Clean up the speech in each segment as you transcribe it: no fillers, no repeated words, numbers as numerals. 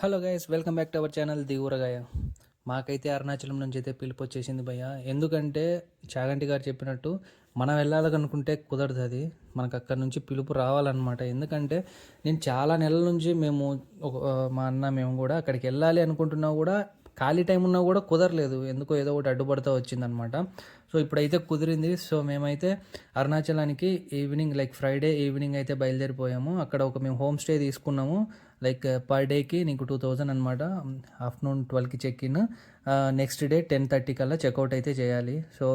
Hello guys, welcome back to our channel the ఊరగాయ. మాకైతే అరుణాచలం నుంచి అయితే పిలుపు వచ్చేసింది భయ్య. ఎందుకంటే చాగంటి గారు చెప్పినట్టు మనం వెళ్ళాలనుకుంటే కుదరదు, అది మనకు అక్కడ నుంచి పిలుపు రావాలన్నమాట. ఎందుకంటే నేను చాలా నెలల నుంచి మా అన్న మేము కూడా అక్కడికి వెళ్ళాలి అనుకుంటున్నా కూడా ఖాళీ టైం ఉన్నా కూడా కుదరలేదు. ఎందుకో ఏదో ఒకటి అడ్డుపడుతూ వచ్చిందనమాట. సో ఇప్పుడైతే కుదిరింది. సో మేమైతే అరుణాచలానికి ఈవినింగ్ ఫ్రైడే ఈవినింగ్ అయితే బయలుదేరిపోయాము. అక్కడ మేము హోమ్ స్టే తీసుకున్నాము. పర్ డేకి నీకు 2000 అనమాట. ఆఫ్టర్నూన్ 12కి చెక్ ఇన్, నెక్స్ట్ డే 10:30 కల్లా చెక్అవుట్ అయితే చేయాలి. సో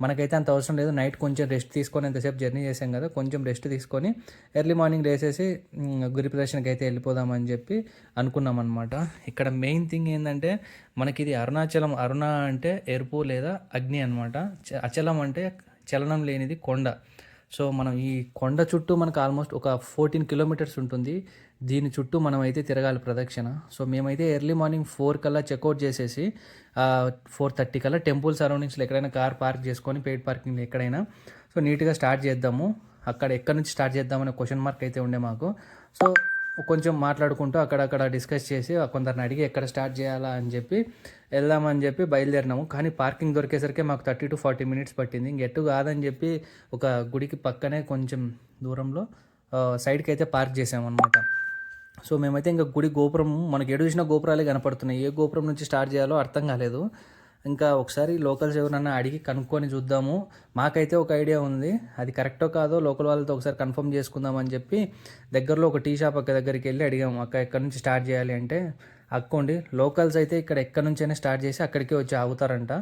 మనకైతే అంత అవసరం లేదు. నైట్ కొంచెం రెస్ట్ తీసుకొని, ఎంతసేపు జర్నీ చేసాం కదా, కొంచెం రెస్ట్ తీసుకొని ఎర్లీ మార్నింగ్ లేసేసి గిరి ప్రదర్శనకి అయితే వెళ్ళిపోదామని చెప్పి అనుకున్నాం అనమాట. ఇక్కడ మెయిన్ థింగ్ ఏంటంటే మనకి ఇది అరుణాచలం. అరుణ అంటే ఎరుపు లేదా అగ్ని అనమాట. అచలం అంటే చలనం లేనిది కొండ. సో మనం ఈ కొండ చుట్టూ మనకు ఆల్మోస్ట్ ఒక 14 కిలోమీటర్స్ ఉంటుంది. దీని చుట్టూ మనం అయితే తిరగాలి ప్రదక్షిణ. సో మేమైతే ఎర్లీ మార్నింగ్ 4 కల్లా చెక్అవుట్ చేసేసి 4:30 కల్లా టెంపుల్ సరౌండింగ్స్లో ఎక్కడైనా కార్ పార్క్ చేసుకొని, పెయిడ్ పార్కింగ్ ఎక్కడైనా సో నీట్గా స్టార్ట్ చేద్దాము. అక్కడ ఎక్కడి నుంచి స్టార్ట్ చేద్దామనే క్వశ్చన్ మార్క్ అయితే ఉండే మాకు. సో కొంచెం మాట్లాడుకుంటూ అక్కడక్కడ డిస్కస్ చేసి కొందరిని అడిగి ఎక్కడ స్టార్ట్ చేయాలా అని చెప్పి వెళ్దామని చెప్పి బయలుదేరినాము. కానీ పార్కింగ్ దొరికేసరికి మాకు 30 to 40 మినిట్స్ పట్టింది. ఇంకెట్టు కాదని చెప్పి ఒక గుడికి పక్కనే కొంచెం దూరంలో సైడ్కి అయితే పార్క్ చేసామన్నమాట. సో మేమైతే ఇంకా గుడి గోపురం, మనకి ఎడు చూసిన గోపురాలే కనపడుతున్నాయి. ఏ గోపురం నుంచి స్టార్ట్ చేయాలో అర్థం కాలేదు. ఇంకా ఒకసారి లోకల్స్ ఎవరన్నా అడిగి కనుక్కొని చూద్దాము. మాకైతే ఒక ఐడియా ఉంది, అది కరెక్టో కాదో లోకల్ వాళ్ళతో ఒకసారి కన్ఫర్మ్ చేసుకుందామని చెప్పి దగ్గరలో ఒక టీ షాప్ అక్క దగ్గరికి వెళ్ళి అడిగాము, అక్క ఎక్కడి నుంచి స్టార్ట్ చేయాలి అంటే, అక్కోండి లోకల్స్ అయితే ఇక్కడ ఎక్కడి నుంచైనా స్టార్ట్ చేసి అక్కడికే వచ్చి ఆగుతారంట.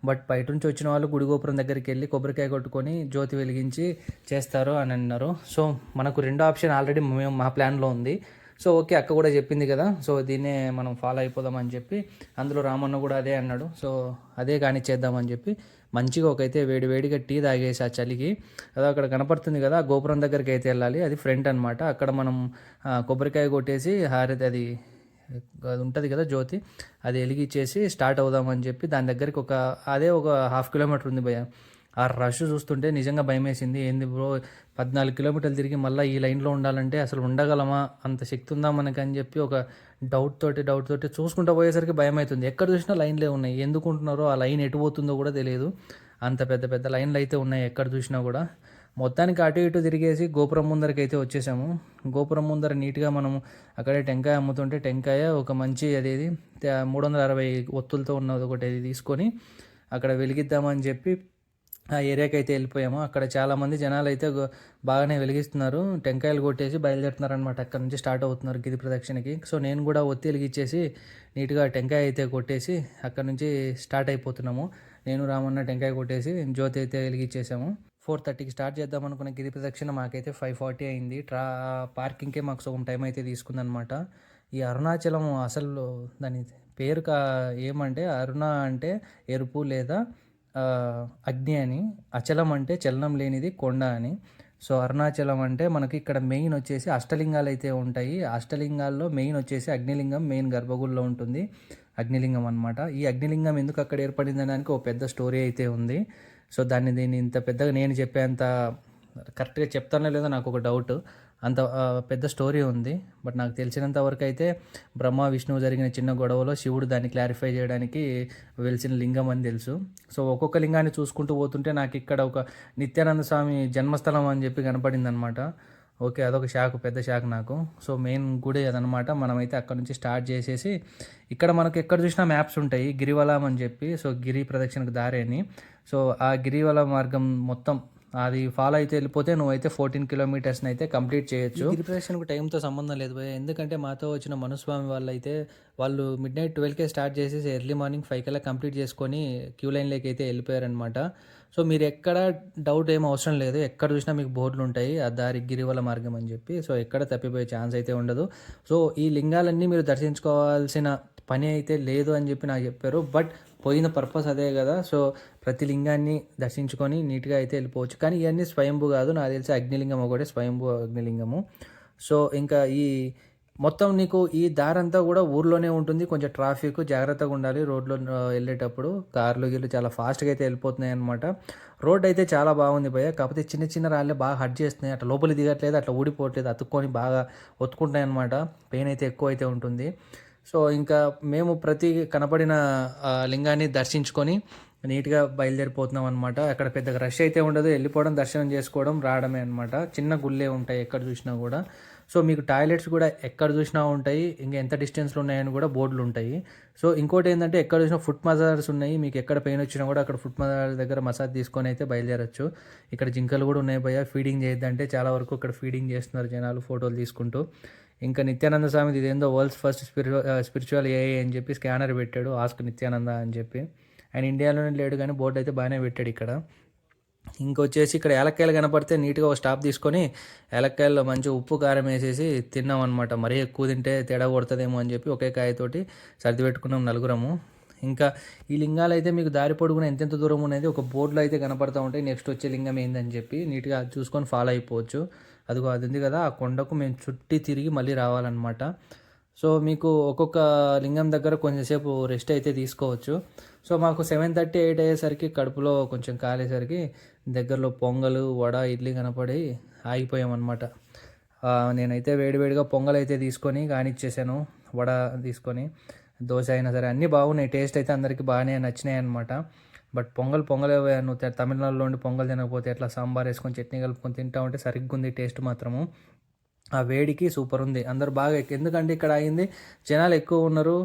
బట్ బయట నుంచి వచ్చిన వాళ్ళు గుడి గోపురం దగ్గరికి వెళ్ళి కొబ్బరికాయ కొట్టుకొని జ్యోతి వెలిగించి చేస్తారు అని అన్నారు. సో మనకు రెండో ఆప్షన్ ఆల్రెడీ మా ప్లాన్లో ఉంది. సో ఓకే, అక్క కూడా చెప్పింది కదా, సో దీన్నే మనం ఫాలో అయిపోదామని చెప్పి, అందులో రామన్న కూడా అదే అన్నాడు. సో అదే కానీ చేద్దామని చెప్పి మంచిగా ఒకైతే వేడివేడిగా టీ తాగేసి ఆ చలికి, అదో అక్కడ కనపడుతుంది కదా ఆ గోపురం దగ్గరికి అయితే వెళ్ళాలి. అది ఫ్రంట్ అనమాట. అక్కడ మనం కొబ్బరికాయ కొట్టేసి హారతి అది ఉంటుంది కదా జ్యోతి, అది వెలిగించేసి స్టార్ట్ అవుదామని చెప్పి దాని దగ్గరికి అదే ఒక 1/2 కిలోమీటర్ ఉంది భయ్య. ఆ రష్ చూస్తుంటే నిజంగా భయం వేసింది. ఏంది బ్రో 14 కిలోమీటర్లు తిరిగి మళ్ళీ ఈ లైన్లో ఉండాలంటే అసలు ఉండగలమా, అంత శక్తి ఉందా మనకి అని చెప్పి ఒక డౌట్ తోటి చూసుకుంటూ పోయేసరికి భయం అవుతుంది. ఎక్కడ చూసినా లైన్లే ఉన్నాయి. ఎందుకు ఉంటున్నారో, ఆ లైన్ ఎటు పోతుందో కూడా తెలియదు. అంత పెద్ద పెద్ద లైన్లు అయితే ఉన్నాయి ఎక్కడ చూసినా కూడా. మొత్తానికి అటు ఇటు తిరిగేసి గోపురం ముందరికి అయితే వచ్చేసాము. గోపురం ముందర నీట్గా మనము అక్కడే టెంకాయ అమ్ముతుంటే టెంకాయ ఒక మంచి అదేది 360 ఒత్తులతో ఉన్నది ఒకటి తీసుకొని అక్కడ వెలిగిద్దామని చెప్పి ఆ ఏరియాకి అయితే వెళ్ళిపోయాము. అక్కడ చాలామంది జనాలు అయితే బాగానే వెలిగిస్తున్నారు, టెంకాయలు కొట్టేసి బయలుదేరుతున్నారు అనమాట. అక్కడ నుంచి స్టార్ట్ అవుతున్నారు గిరి ప్రదక్షిణకి. సో నేను కూడా ఒత్తి వెలిగించేసి నీట్గా టెంకాయ అయితే కొట్టేసి అక్కడ నుంచి స్టార్ట్ అయిపోతున్నాము. నేను రామన్న టెంకాయ కొట్టేసి జ్యోతి అయితే వెలిగించేసాము. 4:30కి స్టార్ట్ చేద్దాం అనుకున్న గిరి ప్రదక్షిణ మాకైతే 5:40 అయింది. పార్కింగ్కే మాకు సగం టైం అయితే తీసుకుందనమాట. ఈ అరుణాచలం అసలు దాని పేరు ఏమంటే అరుణ అంటే ఎరుపు లేదా అగ్ని అని, అచలం అంటే చలనం లేనిది కొండ అని. సో అరుణాచలం అంటే మనకి ఇక్కడ మెయిన్ వచ్చేసి అష్టలింగాలు అయితే ఉంటాయి. అష్టలింగాల్లో మెయిన్ వచ్చేసి అగ్నిలింగం మెయిన్ గర్భగుడిలో ఉంటుంది. అగ్నిలింగం అనమాట. ఈ అగ్నిలింగం ఎందుకు అక్కడ ఏర్పడింది దానికి ఒక పెద్ద స్టోరీ అయితే ఉంది. సో దీన్ని ఇంత పెద్దగా నేను చెప్పేంత కరెక్ట్గా చెప్తానో లేదో నాకు ఒక డౌట్. అంత పెద్ద స్టోరీ ఉంది. బట్ నాకు తెలిసినంత వరకు అయితే బ్రహ్మ విష్ణువు జరిగిన చిన్న గొడవలో శివుడు దాన్ని క్లారిఫై చేయడానికి వెలిసిన లింగం అని తెలుసు. సో ఒక్కొక్క లింగాన్ని చూసుకుంటూ పోతుంటే నాకు ఇక్కడ ఒక నిత్యానంద స్వామి జన్మస్థలం అని చెప్పి కనపడింది అనమాట. ఓకే, అదొక పెద్ద శాఖ నాకు. సో మెయిన్ గుడి అదనమాట. మనమైతే అక్కడ నుంచి స్టార్ట్ చేసేసి ఇక్కడ మనకు ఎక్కడ చూసినా మ్యాప్స్ ఉంటాయి, గిరివలం అని చెప్పి. సో గిరి ప్రదక్షిణకు దారి అని. సో ఆ గిరివల మార్గం మొత్తం అది ఫాలో అయితే వెళ్ళిపోతే నువ్వైతే 14 కిలోమీటర్స్ని అయితే కంప్లీట్ చేయొచ్చు. గిరి ప్రదక్షిణకు టైంతో సంబంధం లేదు భయ్య. ఎందుకంటే మాతో వచ్చిన మనుస్వామి వాళ్ళు midnight 12కే స్టార్ట్ చేసేసి ఎర్లీ మార్నింగ్ 5 కల్లా కంప్లీట్ చేసుకొని క్యూ లైన్లోకి అయితే వెళ్ళిపోయారనమాట. సో మీరు ఎక్కడ డౌట్ ఏం అవసరం లేదు. ఎక్కడ చూసినా మీకు బోర్డులు ఉంటాయి, ఆ దారి గిరివల మార్గం అని చెప్పి. సో ఎక్కడ తప్పిపోయే ఛాన్స్ అయితే ఉండదు. సో ఈ లింగాలన్నీ మీరు దర్శించుకోవాల్సిన పని అయితే లేదు అని చెప్పి నాకు చెప్పారు. బట్ పోయిన పర్పస్ అదే కదా. సో ప్రతి లింగాన్ని దర్శించుకొని నీట్గా అయితే వెళ్ళిపోవచ్చు. కానీ ఇవన్నీ స్వయంభూ కాదు, నాకు తెలిసి అగ్నిలింగం ఒకటే స్వయంభూ అగ్నిలింగము. సో ఇంకా ఈ మొత్తం నీకు ఈ దారంతా కూడా ఊర్లోనే ఉంటుంది. కొంచెం ట్రాఫిక్ జాగ్రత్తగా ఉండాలి రోడ్లో వెళ్ళేటప్పుడు. కార్లు గిర్లు చాలా ఫాస్ట్గా అయితే వెళ్ళిపోతున్నాయి అనమాట. రోడ్ అయితే చాలా బాగుంది భయ్య. కాకపోతే చిన్న చిన్న రాళ్ళే బాగా హట్ చేస్తున్నాయి. అట్లా లోపలికి దిగట్లేదు, అట్లా ఊడిపోవట్లేదు, అతుక్కొని బాగా ఒత్తుకుంటున్నాయి అనమాట. పెయిన్ అయితే ఎక్కువ అయితే ఉంటుంది. సో ఇంకా మేము ప్రతి కనపడిన లింగాన్ని దర్శించుకొని నీట్గా బయలుదేరిపోతున్నాం అనమాట. అక్కడ పెద్దగా రష్ అయితే ఉండదు, వెళ్ళిపోవడం, దర్శనం చేసుకోవడం, రావడమే అనమాట. చిన్న గుళ్ళే ఉంటాయి ఎక్కడ చూసినా కూడా. సో మీకు టాయిలెట్స్ కూడా ఎక్కడ చూసినా ఉంటాయి, ఇంకా ఎంత డిస్టెన్స్లో ఉన్నాయని కూడా బోర్డులు ఉంటాయి. సో ఇంకోటి ఏంటంటే ఎక్కడ చూసినా ఫుట్ మసాజర్స్ ఉన్నాయి. మీకు ఎక్కడ పెయిన్ వచ్చినా కూడా అక్కడ ఫుట్ మసాజ్ దగ్గర మసాజ్ తీసుకొని అయితే బయలుదేరచ్చు. ఇక్కడ జింకలు కూడా ఉన్నాయి భయ్య. ఫీడింగ్ చేయొద్దంటే చాలా వరకు ఇక్కడ ఫీడింగ్ చేస్తున్నారు జనాలు ఫోటోలు తీసుకుంటూ. ఇంకా నిత్యానంద స్వామిది ఇదేందో వరల్డ్స్ ఫస్ట్ స్పిరిచువల్ ఏఐ అని చెప్పి స్కానర్ పెట్టాడు, ఆస్క్ నిత్యానంద అని చెప్పి. ఆయన ఇండియాలోనే లేడు కానీ బోర్డు అయితే బాగానే పెట్టాడు ఇక్కడ. ఇంకొచ్చేసి ఇక్కడ ఏలక్కాయలు కనపడితే నీట్గా ఒక స్టాప్ తీసుకొని ఏలక్కాయల్లో మంచి ఉప్పు కారం వేసేసి తిన్నాం అనమాట. మరీ ఎక్కువ తింటే తేడా కొడుతుందేమో అని చెప్పి ఒకే కాయతోటి సర్ది పెట్టుకున్నాం నలుగురము. ఇంకా ఈ లింగాలు అయితే మీకు దారి పొడుగున ఎంతెంత దూరం ఉన్నది ఒక బోర్డులో అయితే కనపడుతూ ఉంటాయి. నెక్స్ట్ వచ్చే లింగం ఏందని చెప్పి నీట్గా చూసుకొని ఫాలో అయిపోవచ్చు. అదిగో అది ఉంది కదా, ఆ కొండకు మేము చుట్టి తిరిగి మళ్ళీ రావాలన్నమాట. సో మీకు ఒక్కొక్క లింగం దగ్గర కొంచెంసేపు రెస్ట్ అయితే తీసుకోవచ్చు. సో మాకు 7:30, 8 అయ్యేసరికి కడుపులో కొంచెం కాలేసరికి దగ్గరలో పొంగల్, వడ, ఇడ్లీ కనపడి ఆగిపోయామన్నమాట. నేనైతే వేడివేడిగా పొంగల్ అయితే తీసుకొని కానిచ్చేసాను, వడ తీసుకొని, దోశ అయినా సరే అన్నీ బాగున్నాయి. టేస్ట్ అయితే అందరికీ బాగానే నచ్చినాయి అనమాట. బట్ పొంగల్ నువ్వు తమిళనాడులో ఉండి పొంగల్ తినకపోతే ఎట్లా, సాంబార్ వేసుకొని చట్నీ కలుపుకొని తింటా ఉంటే సరిగ్గా ఉంది టేస్ట్ మాత్రము. ఆ వేడికి సూపర్ ఉంది. అందరు బాగా ఎందుకంటే ఇక్కడ అయింది జనాలు ఎక్కువ ఉన్నారు,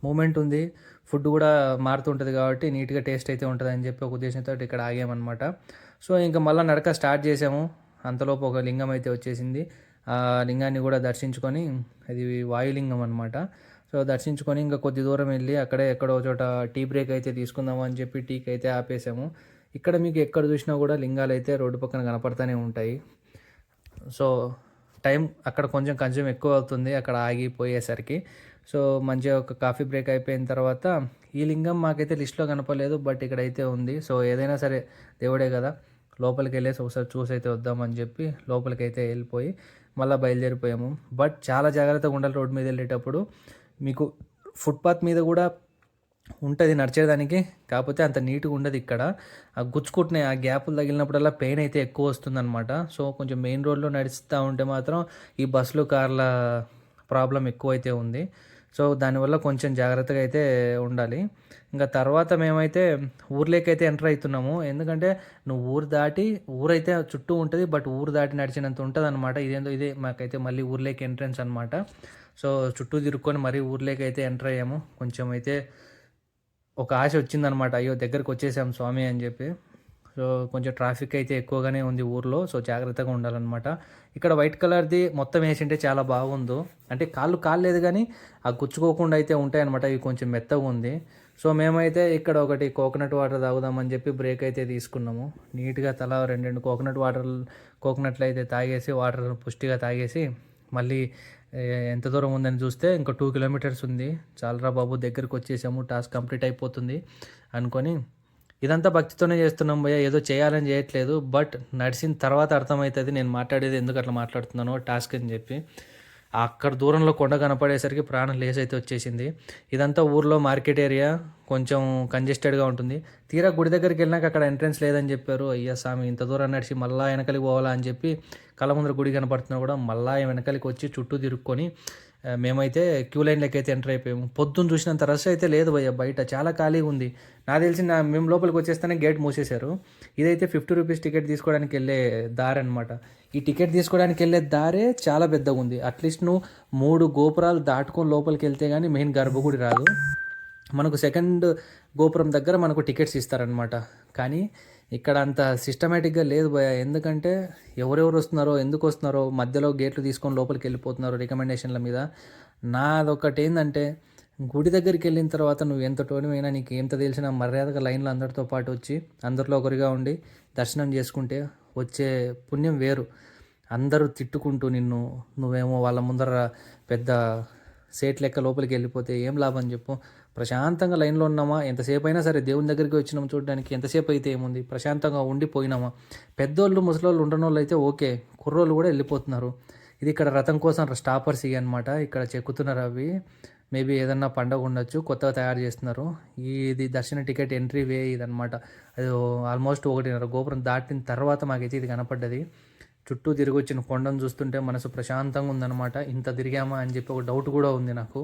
మూమెంట్ ఉంది, ఫుడ్ కూడా మారుతుంటుంది కాబట్టి నీట్గా టేస్ట్ అయితే ఉంటుంది అని చెప్పి ఒక ఉద్దేశంతో ఇక్కడ ఆగామన్నమాట. సో ఇంకా మళ్ళీ నడక స్టార్ట్ చేసాము. అంతలోపు ఒక లింగం అయితే వచ్చేసింది. ఆ లింగాన్ని కూడా దర్శించుకొని, అది వాయులింగం అనమాట. సో దర్శించుకొని ఇంకా కొద్ది దూరం వెళ్ళి అక్కడే ఎక్కడో చోట టీ బ్రేక్ అయితే తీసుకుందాము అని చెప్పి టీకి అయితే ఆపేసాము. ఇక్కడ మీకు ఎక్కడ చూసినా కూడా లింగాలు అయితే రోడ్డు పక్కన కనపడుతూనే ఉంటాయి. సో టైం అక్కడ కొంచెం ఎక్కువ అవుతుంది అక్కడ ఆగిపోయేసరికి. సో మంచిగా ఒక కాఫీ బ్రేక్ అయిపోయిన తర్వాత ఈ లింగం మాకైతే లిస్ట్లో కనపడలేదు, బట్ ఇక్కడైతే ఉంది. సో ఏదైనా సరే దేవుడే కదా, లోపలికి వెళ్ళేసి ఒకసారి చూసి అయితే వద్దామని చెప్పి లోపలికి అయితే వెళ్ళిపోయి మళ్ళీ బయలుదేరిపోయాము. బట్ చాలా జాగ్రత్తగా ఉండాలి రోడ్డు మీద వెళ్ళేటప్పుడు. మీకు ఫుట్పాత్ మీద కూడా ఉంటుంది నడిచేదానికి, కాకపోతే అంత నీట్గా ఉండదు ఇక్కడ. ఆ గుచ్చుకుంటున్నాయి, ఆ గ్యాపులు తగిలినప్పుడల్లా పెయిన్ అయితే ఎక్కువ వస్తుందన్నమాట. సో కొంచెం మెయిన్ రోడ్లో నడుస్తూ ఉంటే మాత్రం ఈ బస్సులు, కార్ల ప్రాబ్లం ఎక్కువైతే ఉంది. సో దానివల్ల కొంచెం జాగ్రత్తగా అయితే ఉండాలి. ఇంకా తర్వాత మేమైతే ఊర్లోకి అయితే ఎంటర్ అవుతున్నాము. ఎందుకంటే నువ్వు ఊరు దాటి, ఊరైతే చుట్టూ ఉంటుంది, బట్ ఊరు దాటి నడిచినంత ఉంటుంది అనమాట. ఇదే మాకైతే మళ్ళీ ఊర్లోకి ఎంట్రన్స్ అనమాట. సో చుట్టూ తిరుక్కొని మరీ ఊర్లోకి అయితే ఎంటర్ అయ్యాము. కొంచెం అయితే ఒక ఆశ వచ్చిందనమాట, అయ్యో దగ్గరికి వచ్చేసాం స్వామి అని చెప్పి. సో కొంచెం ట్రాఫిక్ అయితే ఎక్కువగానే ఉంది ఊర్లో, సో జాగ్రత్తగా ఉండాలన్నమాట. ఇక్కడ వైట్ కలర్ది మొత్తం వేసింటే చాలా బాగుందో, అంటే కాళ్ళు లేదు కానీ ఆ గుచ్చుకోకుండా అయితే ఉంటాయన్నమాట. ఇవి కొంచెం మెత్తగా ఉంది. సో మేమైతే ఇక్కడ ఒకటి కోకోనట్ వాటర్ తాగుదామని చెప్పి బ్రేక్ అయితే తీసుకున్నాము. నీట్గా తల 2 కోకోనట్లు అయితే తాగేసి, వాటర్ పుష్టిగా తాగేసి మళ్ళీ ఎంత దూరం ఉందని చూస్తే ఇంకా 2 కిలోమీటర్స్ ఉంది. చాలరా బాబు దగ్గరికి వచ్చేసాము, టాస్క్ కంప్లీట్ అయిపోతుంది అనుకొని ఇదంతా భక్తితోనే చేస్తున్నాం భయ్య, ఏదో చేయాలని చేయట్లేదు. బట్ నడిచిన తర్వాత అర్థమవుతుంది నేను మాట్లాడేది ఎందుకు అట్లా మాట్లాడుతున్నానో టాస్క్ అని చెప్పి. అక్కడ దూరంలో కొండ కనపడేసరికి ప్రాణం లేస్ అయితే వచ్చేసింది. ఇదంతా ఊర్లో మార్కెట్ ఏరియా, కొంచెం కంజెస్టెడ్గా ఉంటుంది. తీరా గుడి దగ్గరికి వెళ్ళినాక అక్కడ ఎంట్రన్స్ లేదని చెప్పారు. అయ్యా స్వామి, ఇంత దూరం నడిచి మళ్ళా వెనకలికి పోవాలా అని చెప్పి కళ్ళ ముందర గుడి కనపడుతున్నా కూడా మళ్ళా వెనకలికి వచ్చి చుట్టూ తిరుక్కొని మేమైతే క్యూ లైన్లోకి అయితే ఎంటర్ అయిపోయాము. పొద్దున్న చూసినంత రష్ అయితే లేదు భయ్య, బయట చాలా ఖాళీగా ఉంది. నాకు తెలిసి మేము లోపలికి వచ్చేస్తేనే గేట్ మూసేశారు. ఇదైతే 50 రూపీస్ టికెట్ తీసుకోవడానికి వెళ్ళే దారి అనమాట. ఈ టికెట్ తీసుకోవడానికి వెళ్ళే దారే చాలా పెద్దగా ఉంది. అట్లీస్ట్ నువ్వు 3 గోపురాలు దాటుకొని లోపలికి వెళ్తే కానీ మెయిన్ గర్భగుడి రాదు. మనకు సెకండ్ గోపురం దగ్గర మనకు టికెట్స్ ఇస్తారనమాట. కానీ ఇక్కడ అంత సిస్టమేటిక్గా లేదు భయ. ఎందుకంటే ఎవరెవరు వస్తున్నారో, ఎందుకు వస్తున్నారో, మధ్యలో గేట్లు తీసుకొని లోపలికి వెళ్ళిపోతున్నారు రికమెండేషన్ల మీద. నాదొకటి ఏంటంటే, గుడి దగ్గరికి వెళ్ళిన తర్వాత నువ్వు ఎంత టోనివైనా, నీకు ఎంత తెలిసినా మర్యాదగా లైన్లో అందరితో పాటు వచ్చి అందరిలో ఒకరిగా ఉండి దర్శనం చేసుకుంటే వచ్చే పుణ్యం వేరు. అందరూ తిట్టుకుంటూ నువ్వేమో వాళ్ళ ముందర పెద్ద సేట్ లెక్క లోపలికి వెళ్ళిపోతే ఏం లాభం చెప్పు. ప్రశాంతంగా లైన్లో ఉన్నామా, ఎంతసేపు అయినా సరే దేవుని దగ్గరికి వచ్చినాం చూడడానికి, ఎంతసేపు అయితే ఏముంది, ప్రశాంతంగా ఉండిపోయినామా. పెద్దోళ్ళు ముసలోళ్ళు ఉండని వాళ్ళు అయితే ఓకే, కుర్రోళ్ళు కూడా వెళ్ళిపోతున్నారు. ఇది ఇక్కడ రథం కోసం స్టాపర్స్ ఇవి అనమాట. ఇక్కడ చెక్కుతున్నారు అవి. మేబీ ఏదన్నా పండగ ఉండొచ్చు, కొత్తగా తయారు చేస్తున్నారు. ఇది దర్శన టికెట్ ఎంట్రీ వే ఇదనమాట. అది ఆల్మోస్ట్ 1.5 గోపురం దాటిన తర్వాత మాకైతే ఇది కనపడ్డది. చుట్టూ తిరిగి వచ్చిన కొండను చూస్తుంటే మనసు ప్రశాంతంగా ఉందన్నమాట. ఇంత తిరిగామా అని చెప్పి ఒక డౌట్ కూడా ఉంది నాకు.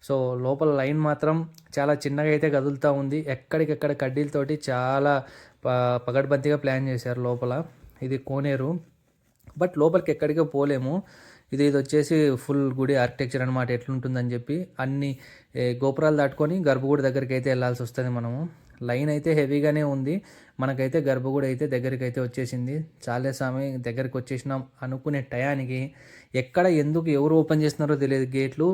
సో లోపల లైన్ మాత్రం చాలా చిన్నగా అయితే కదులుతూ ఉంది. ఎక్కడికెక్కడ కడ్డీలతోటి చాలా పకడ్బందీగా ప్లాన్ చేశారు లోపల. ఇది కోనేరు, బట్ లోపలికి ఎక్కడికో పోలేము. ఇది వచ్చేసి ఫుల్ గుడి ఆర్కిటెక్చర్ అనమాట. ఎట్లుంటుందని చెప్పి అన్ని గోపురాలు దాటుకొని గర్భగుడి దగ్గరికి అయితే వెళ్ళాల్సి వస్తుంది మనము. లైన్ అయితే హెవీగానే ఉంది. మనకైతే గర్భగుడి అయితే దగ్గరికి అయితే వచ్చేసింది. చాలే స్వామి దగ్గరికి వచ్చేసినాం అనుకునే టయానికి ఎక్కడ ఎందుకు ఎవరు ఓపెన్ చేస్తున్నారో తెలియదు గేట్లు.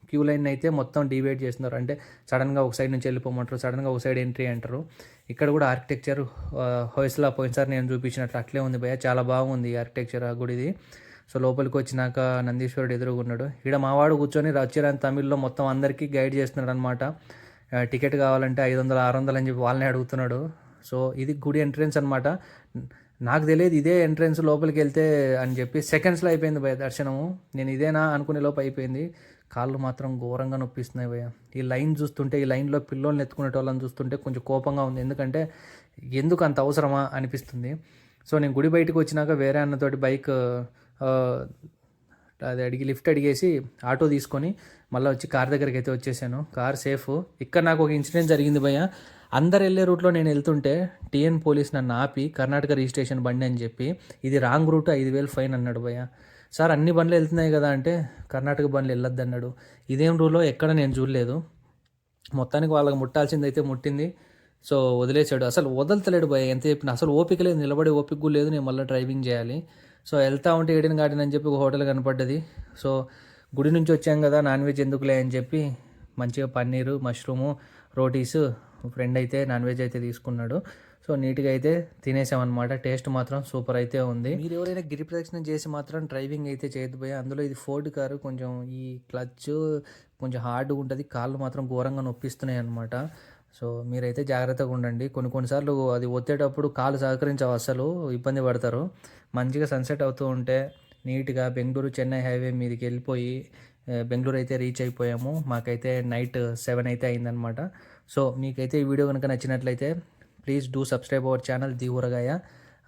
క్యూ లైన్ అయితే మొత్తం డివైడ్ చేస్తున్నారు. అంటే సడన్గా ఒక సైడ్ నుంచి వెళ్ళిపోమంటారు, సడన్గా ఒక సైడ్ ఎంట్రీ అంటారు. ఇక్కడ కూడా ఆర్కిటెక్చర్ హౌస్లా పోయినసారి నేను చూపించినట్లు అట్లే ఉంది భయ్య. చాలా బాగుంది ఈ ఆర్కిటెక్చర్ ఆ గుడిది. సో లోపలికి వచ్చినాక నందీశ్వరుడు ఎదురుగున్నాడు. ఇక్కడ మావాడు కూర్చొని రచ్చిరాని తమిళ్లో మొత్తం అందరికీ గైడ్ చేస్తున్నాడు అనమాట. టికెట్ కావాలంటే 500 600 అని చెప్పి వాళ్ళని అడుగుతున్నాడు. సో ఇది గుడి ఎంట్రెన్స్ అనమాట. నాకు తెలియదు ఇదే ఎంట్రెన్స్ లోపలికి వెళ్తే అని చెప్పి. సెకండ్స్లో అయిపోయింది భయ్య దర్శనము. నేను ఇదేనా అనుకునే లోపు అయిపోయింది. కాళ్ళు మాత్రం ఘోరంగా నొప్పిస్తున్నాయి భయ్య. ఈ లైన్ చూస్తుంటే, ఈ లైన్లో పిల్లోల్ని ఎత్తుకునే వాళ్ళని చూస్తుంటే కొంచెం కోపంగా ఉంది. ఎందుకంటే ఎందుకు అంత అవసరమా అనిపిస్తుంది. సో నేను గుడి బయటకు వచ్చినాక వేరే అన్నతోటి బైక్ అది లిఫ్ట్ అడిగేసి ఆటో తీసుకొని మళ్ళీ వచ్చి కార్ దగ్గరికి అయితే వచ్చేసాను. Car safe. ఇక్కడ నాకు ఒక ఇన్సిడెంట్ జరిగింది భయ్య. అందరు వెళ్ళే రూట్లో నేను వెళ్తుంటే టీఎన్ పోలీస్ నన్ను ఆపి కర్ణాటక రిజిస్ట్రేషన్ బండి అని చెప్పి ఇది రాంగ్ రూట్ 5,000 ఫైన్ అన్నాడు భయ్య. సార్ అన్ని బండ్లు వెళ్తున్నాయి కదా అంటే కర్ణాటక బండ్లు వెళ్ళొద్దు అన్నాడు. ఇదేం రూలో ఎక్కడ నేను చూడలేదు. మొత్తానికి వాళ్ళకి ముట్టాల్సింది అయితే ముట్టింది. సో వదిలేసాడు. అసలు వదలతలేడు భయ్య. ఎంత చెప్పినా అసలు ఓపిక లేదు, నిలబడే ఓపిక కూడా లేదు. నేను మళ్ళీ డ్రైవింగ్ చేయాలి. సో వెళ్తా ఉంటే ఏడిన గార్డెన్ అని చెప్పి ఒక హోటల్ కనపడ్డది. సో గుడి నుంచి వచ్చాం కదా నాన్ వెజ్ ఎందుకులే అని చెప్పి మంచిగా పన్నీరు, మష్రూము, రోటీస్ ఫ్రెండ్ అయితే నాన్ వెజ్ అయితే తీసుకున్నాడు. సో నీట్గా అయితే తినేసామన్నమాట. టేస్ట్ మాత్రం సూపర్ అయితే ఉంది. మీరు ఎవరైనా గిరి ప్రదక్షిణ చేసి మాత్రం డ్రైవింగ్ అయితే చేయదు భయ్య. అందులో ఇది ఫోర్డ్ కారు, కొంచెం ఈ క్లచ్ కొంచెం హార్డ్గా ఉంటుంది. కాళ్ళు మాత్రం ఘోరంగా నొప్పిస్తున్నాయి అనమాట. సో మీరైతే జాగ్రత్తగా ఉండండి. కొన్నిసార్లు అది ఒత్తేటప్పుడు కాళ్ళు సహకరించవు, అసలు ఇబ్బంది పడతారు. మంచిగా సన్సెట్ అవుతూ ఉంటే నీట్గా బెంగళూరు చెన్నై హైవే మీదకి వెళ్ళిపోయి బెంగళూరు అయితే రీచ్ అయిపోయాము. మాకైతే నైట్ 7 అయితే అయిందనమాట. సో మీకైతే ఈ వీడియో కనుక నచ్చినట్లయితే please do subscribe our channel the ఊరగాయ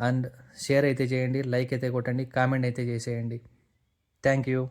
అండ్ షేర్ అయితే చేయండి, లైక్ అయితే కొట్టండి, కామెంట్ అయితే చేసేయండి. Thank you.